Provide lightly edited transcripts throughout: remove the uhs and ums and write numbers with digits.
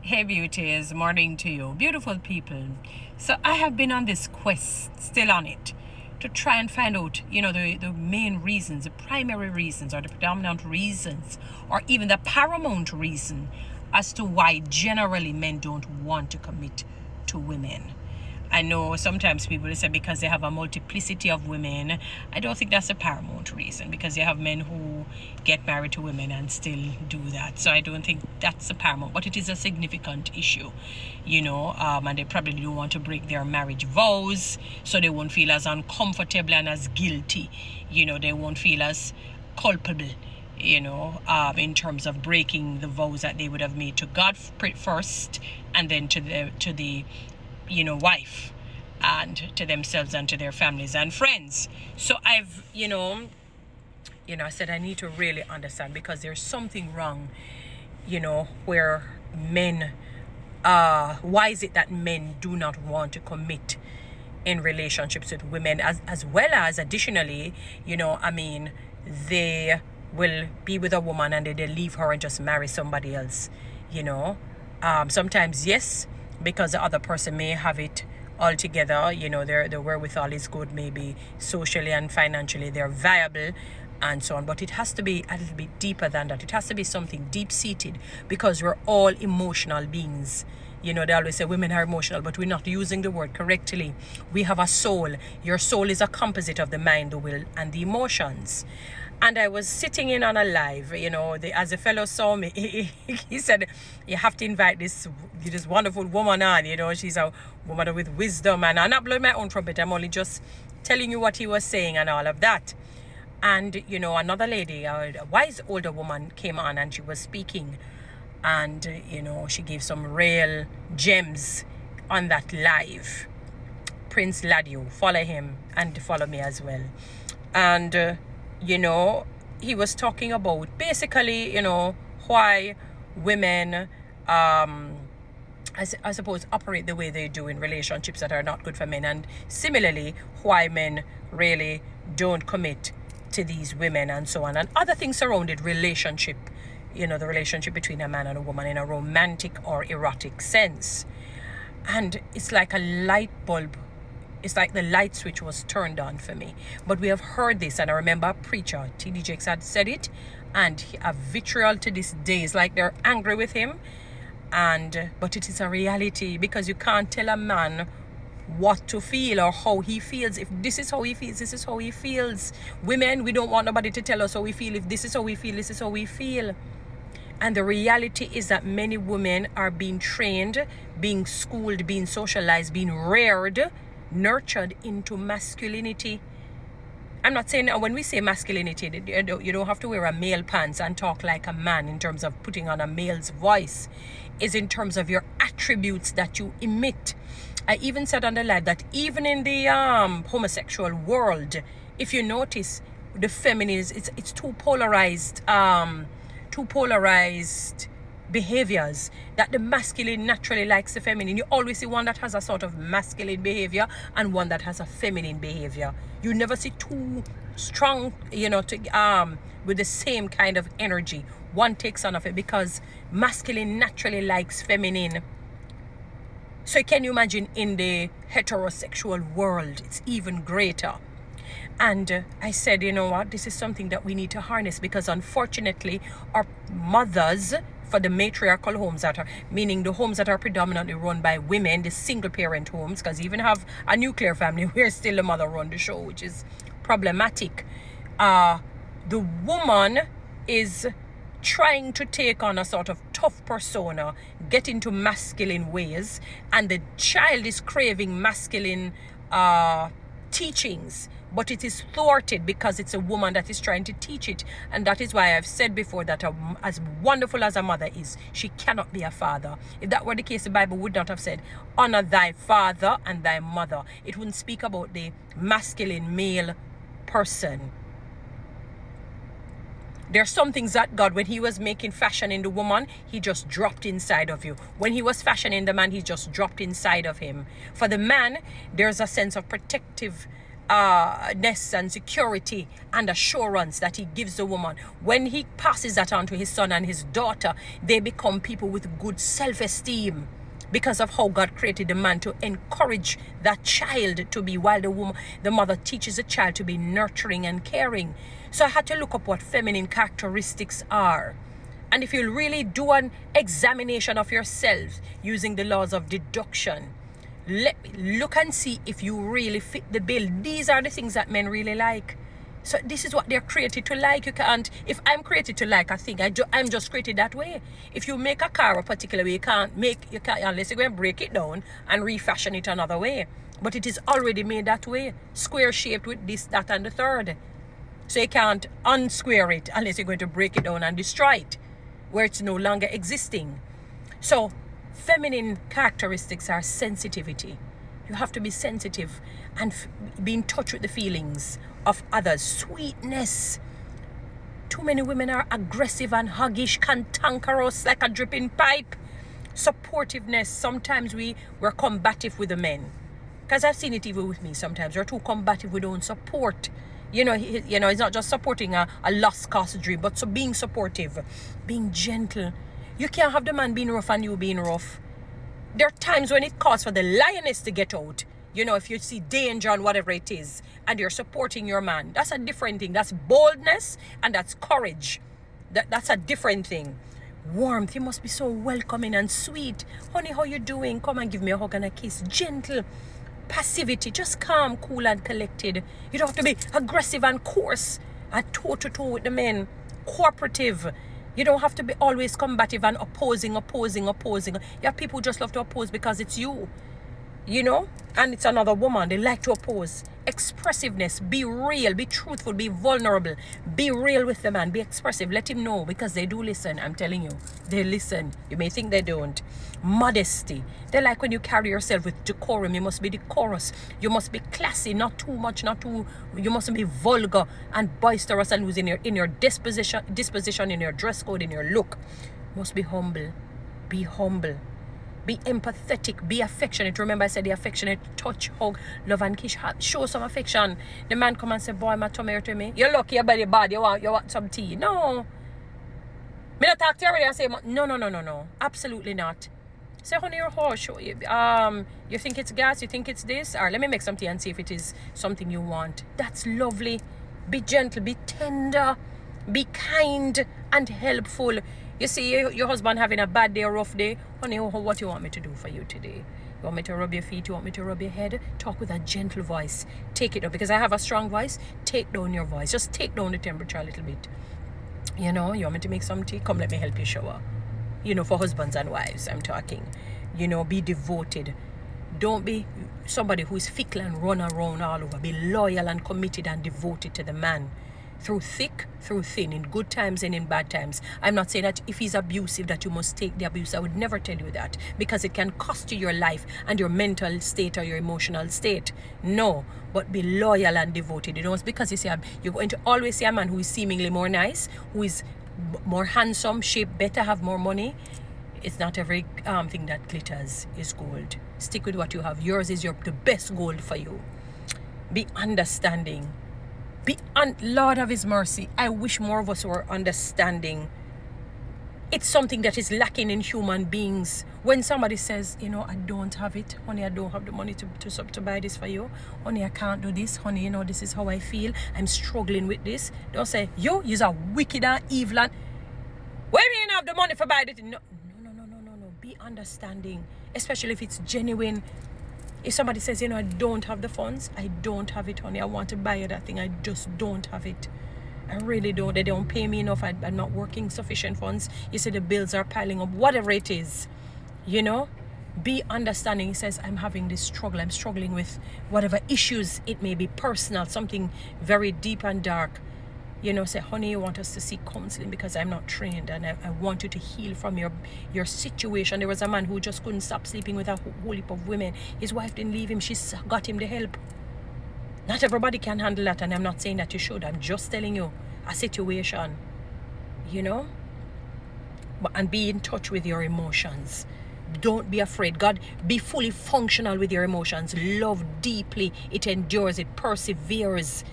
Hey beauties, morning to you, beautiful people. So I have been on this quest, still on it, to try and find out, the main reasons, the primary reasons, or the predominant reasons, or even the paramount reason as to why generally men don't want to commit to women. I know sometimes people say because they have a multiplicity of women. I don't think that's a paramount reason, because you have men who get married to women and still do that. So I don't think that's a paramount, but it is a significant issue, and they probably don't want to break their marriage vows, so they won't feel as uncomfortable and as guilty. They won't feel as culpable, in terms of breaking the vows that they would have made to God first, and then to the wife, and to themselves and to their families and friends. So I've, I said I need to really understand, because there's something wrong, where men, why is it that men do not want to commit in relationships with women, as well as additionally, they will be with a woman and they leave her and just marry somebody else, sometimes yes, because the other person may have it all together, their wherewithal is good, maybe socially and financially they're viable and so on, but it has to be a little bit deeper than that. It has to be something deep-seated, because we're all emotional beings. They always say women are emotional, but we're not using the word correctly. We have a soul. Your soul is a composite of the mind, the will, and the emotions. And I was sitting in on a live, as a fellow saw me, he said, you have to invite this wonderful woman on, she's a woman with wisdom. And I'm not blowing my own trumpet. I'm only just telling you what he was saying and all of that. And, another lady, a wise older woman, came on and she was speaking. And, she gave some real gems on that live. Prince Ladio, follow him and follow me as well. And, he was talking about basically, why women, I suppose, operate the way they do in relationships that are not good for men. And similarly, why men really don't commit to these women and so on. And other things surrounded relationship, the relationship between a man and a woman in a romantic or erotic sense. And it's like a light bulb. It's like the light switch was turned on for me. But we have heard this, and I remember a preacher, T.D. Jakes, had said it, and a vitriol to this day. It's like they're angry with him, but it is a reality, because you can't tell a man what to feel or how he feels. If this is how he feels, this is how he feels. Women, we don't want nobody to tell us how we feel. If this is how we feel, this is how we feel. And the reality is that many women are being trained, being schooled, being socialized, being reared, nurtured into masculinity. I'm not saying that when we say masculinity, you don't have to wear a male pants and talk like a man in terms of putting on a male's voice. It's in terms of your attributes that you emit. I even said on the live that even in the homosexual world, if you notice, the feminine it's two polarized behaviors, that the masculine naturally likes the feminine. You always see one that has a sort of masculine behavior and one that has a feminine behavior. You never see two strong, with the same kind of energy. One takes on of it, because masculine naturally likes feminine. So can you imagine in the heterosexual world, it's even greater. And I said, this is something that we need to harness, because unfortunately our mothers, for the matriarchal homes that are, meaning the homes that are predominantly run by women, the single parent homes, because even have a nuclear family where still the mother run the show, which is problematic. The woman is trying to take on a sort of tough persona, get into masculine ways, and the child is craving masculine teachings, but it is thwarted because it's a woman that is trying to teach it. And that is why I've said before that as wonderful as a mother is, she cannot be a father. If that were the case, the Bible would not have said, honor thy father and thy mother. It wouldn't speak about the masculine male person. There are some things that God, when he was making fashion in the woman, he just dropped inside of you. When he was fashioning the man, he just dropped inside of him. For the man, there's a sense of protective ness and security and assurance that he gives the woman. When he passes that on to his son and his daughter, they become people with good self-esteem because of how God created the man to encourage that child to be, while the mother teaches the child to be nurturing and caring. So I had to look up what feminine characteristics are. And if you really do an examination of yourself using the laws of deduction, look and see if you really fit the bill. These are the things that men really like. So this is what they're created to like. You can't, if I'm created to like a thing, I'm just created that way. If you make a car a particular way, you can't unless you're going to break it down and refashion it another way. But it is already made that way, square shaped with this, that, and the third. So you can't unsquare it unless you're going to break it down and destroy it, where it's no longer existing. So feminine characteristics are sensitivity. You have to be sensitive and be in touch with the feelings of others. Sweetness. Too many women are aggressive and huggish, cantankerous like a dripping pipe. Supportiveness. Sometimes we're combative with the men. Because I've seen it even with me sometimes. We're too combative, we don't support. It's not just supporting a lost cause dream, but so being supportive, being gentle. You can't have the man being rough and you being rough. There are times when it calls for the lioness to get out. If you see danger and whatever it is, and you're supporting your man, that's a different thing. That's boldness and that's courage. That's a different thing. Warmth, you must be so welcoming and sweet. Honey, how you doing? Come and give me a hug and a kiss. Gentle. Passivity, just calm, cool and collected. You don't have to be aggressive and coarse and toe-to-toe with the men. Cooperative. You don't have to be always combative and opposing. You have people who just love to oppose because it's you. And it's another woman. They like to oppose. Expressiveness. Be real. Be truthful. Be vulnerable. Be real with the man. Be expressive. Let him know, because they do listen. I'm telling you. They listen. You may think they don't. Modesty. They like when you carry yourself with decorum. You must be decorous. You must be classy. Not too much. You mustn't be vulgar and boisterous and loose in your disposition, in your dress code, in your look. You must be humble. Be humble. Be empathetic, be affectionate. Remember I said the affectionate, touch, hug, love and kiss. Show some affection. The man come and say, boy, my tummy hurt me. You're lucky, your belly bad, you want some tea. No. Me not talk to you already and say, no. Absolutely not. Say, honey, you're harsh. You think it's gas, you think it's this? Or let me make some tea and see if it is something you want. That's lovely. Be gentle, be tender, be kind and helpful. You see your husband having a bad day, a rough day. Honey, what do you want me to do for you today? You want me to rub your feet? You want me to rub your head? Talk with a gentle voice. Take it down. Because I have a strong voice, take down your voice. Just take down the temperature a little bit. You want me to make some tea? Come, let me help you shower. For husbands and wives, I'm talking. Be devoted. Don't be somebody who is fickle and run around all over. Be loyal and committed and devoted to the man. Through thick, through thin, in good times and in bad times. I'm not saying that if he's abusive that you must take the abuse. I would never tell you that, because it can cost you your life and your mental state or your emotional state. No, but be loyal and devoted. It's because you're going to always see a man who is seemingly more nice, who is more handsome, shaped better, have more money. It's not every thing that glitters is gold. Stick with what you have. Yours is the best gold for you. Be understanding. Lord of his mercy, I wish more of us were understanding. It's something that is lacking in human beings. When somebody says, I don't have it, honey, I don't have the money to buy this for you, honey, I can't do this, honey, this is how I feel, I'm struggling with this. Don't say, you're a wicked and evil and where do you have the money for buy it? No. Be understanding, especially if it's genuine. If somebody says, I don't have the funds, I don't have it, honey. I want to buy you that thing. I just don't have it. I really don't. They don't pay me enough. I'm not working sufficient funds. You see the bills are piling up. Whatever it is, be understanding. He says, I'm having this struggle. I'm struggling with whatever issues it may be, personal, something very deep and dark. Say, honey, you want us to seek counseling because I'm not trained and I want you to heal from your situation. There was a man who just couldn't stop sleeping with a whole heap of women. His wife didn't leave him. She got him the help. Not everybody can handle that, and I'm not saying that you should. I'm just telling you a situation, And be in touch with your emotions. Don't be afraid. God, be fully functional with your emotions. Love deeply. It endures. It perseveres.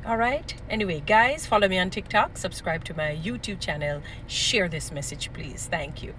All right. Anyway, guys, follow me on TikTok. Subscribe to my YouTube channel. Share this message, please. Thank you.